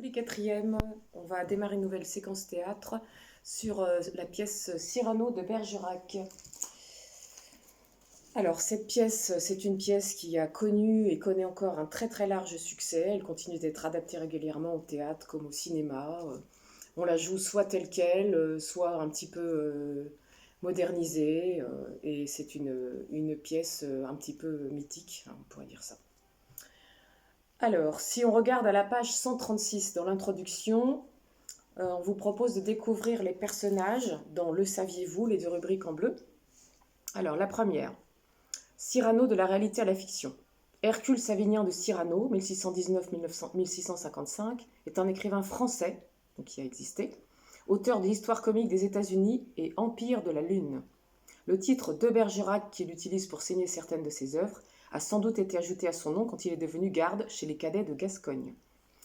Tous les quatrièmes, on va démarrer une nouvelle séquence théâtre sur la pièce Cyrano de Bergerac. Alors cette pièce, c'est une pièce qui a connu et connaît encore un très très large succès. Elle continue d'être adaptée régulièrement au théâtre comme au cinéma. On la joue soit telle qu'elle, soit un petit peu modernisée. Et c'est une pièce un petit peu mythique, hein, on pourrait dire ça. Alors, si on regarde à la page 136 dans l'introduction, on vous propose de découvrir les personnages dans Le saviez-vous, les deux rubriques en bleu. Alors, la première, Cyrano de la réalité à la fiction. Hercule Savinien de Cyrano, 1619-1655, est un écrivain français, donc qui a existé, auteur de l'histoire comique des États-Unis et Empire de la Lune. Le titre de Bergerac, qu'il utilise pour signer certaines de ses œuvres, a sans doute été ajouté à son nom quand il est devenu garde chez les cadets de Gascogne.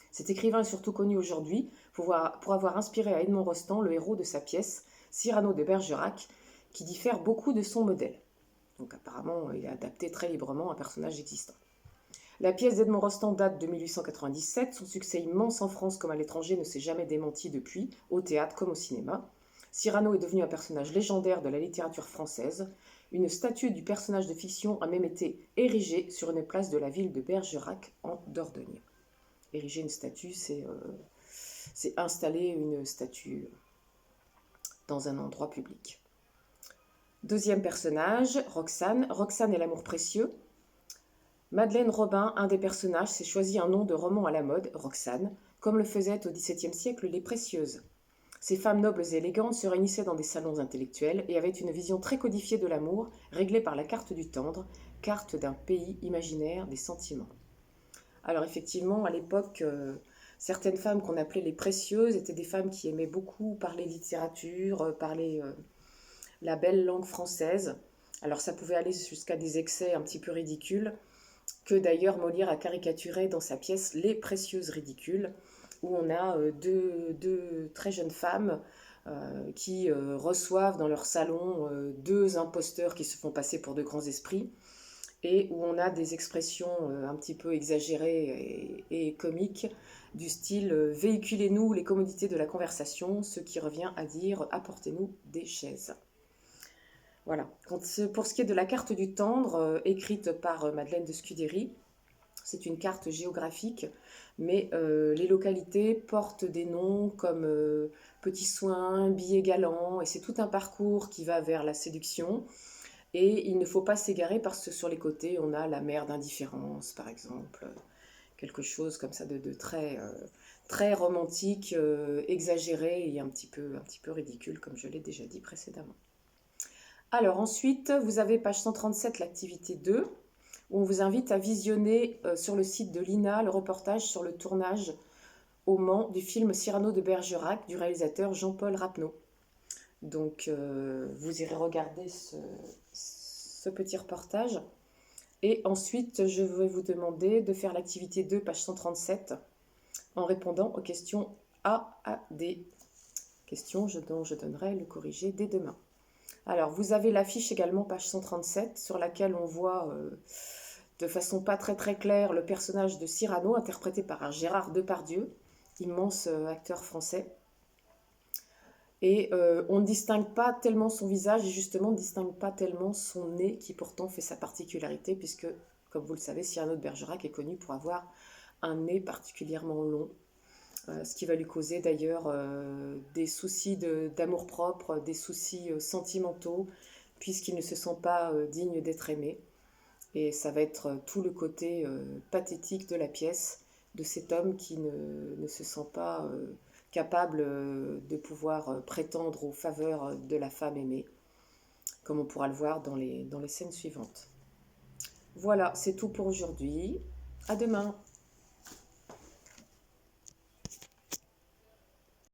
Cet écrivain est surtout connu aujourd'hui pour avoir inspiré à Edmond Rostand le héros de sa pièce, Cyrano de Bergerac, qui diffère beaucoup de son modèle. Donc apparemment, il a adapté très librement un personnage existant. La pièce d'Edmond Rostand date de 1897, son succès immense en France comme à l'étranger ne s'est jamais démenti depuis, au théâtre comme au cinéma. Cyrano est devenu un personnage légendaire de la littérature française. Une statue du personnage de fiction a même été érigée sur une place de la ville de Bergerac en Dordogne. Ériger une statue, c'est installer une statue dans un endroit public. Deuxième personnage, Roxane. Roxane est l'amour précieux. Madeleine Robin, un des personnages, s'est choisi un nom de roman à la mode, Roxane, comme le faisaient au XVIIe siècle les précieuses. Ces femmes nobles et élégantes se réunissaient dans des salons intellectuels et avaient une vision très codifiée de l'amour, réglée par la carte du tendre, carte d'un pays imaginaire des sentiments. Alors effectivement, à l'époque, certaines femmes qu'on appelait les précieuses étaient des femmes qui aimaient beaucoup parler littérature, parler la belle langue française. Alors ça pouvait aller jusqu'à des excès un petit peu ridicules, que d'ailleurs Molière a caricaturé dans sa pièce Les Précieuses ridicules, où on a deux très jeunes femmes qui reçoivent dans leur salon deux imposteurs qui se font passer pour de grands esprits, et où on a des expressions un petit peu exagérées et comiques, du style véhiculez-nous les commodités de la conversation, ce qui revient à dire apportez-nous des chaises. Voilà. Pour ce qui est de la carte du tendre, écrite par Madeleine de Scudéry, c'est une carte géographique, mais les localités portent des noms comme Petit Soin, Billet Galant, et c'est tout un parcours qui va vers la séduction. Et il ne faut pas s'égarer parce que sur les côtés, on a la mer d'indifférence, par exemple. Quelque chose comme ça de très, très romantique, exagéré et un petit peu ridicule, comme je l'ai déjà dit précédemment. Alors ensuite, vous avez page 137, l'activité 2, où on vous invite à visionner sur le site de l'INA le reportage sur le tournage au Mans du film Cyrano de Bergerac du réalisateur Jean-Paul Rapneau. Donc vous irez regarder ce petit reportage. Et ensuite, je vais vous demander de faire l'activité 2, page 137, en répondant aux questions A à D. Questions dont je donnerai le corrigé dès demain. Alors, vous avez l'affiche également, page 137, sur laquelle on voit de façon pas très très claire le personnage de Cyrano, interprété par Gérard Depardieu, immense acteur français. Et on ne distingue pas tellement son visage et justement on ne distingue pas tellement son nez qui pourtant fait sa particularité puisque, comme vous le savez, Cyrano de Bergerac est connu pour avoir un nez particulièrement long, ce qui va lui causer d'ailleurs des soucis d'amour-propre, des soucis sentimentaux puisqu'il ne se sent pas digne d'être aimé. Et ça va être tout le côté pathétique de la pièce, de cet homme qui ne se sent pas capable de pouvoir prétendre aux faveurs de la femme aimée, comme on pourra le voir dans les scènes suivantes. Voilà, c'est tout pour aujourd'hui. À demain.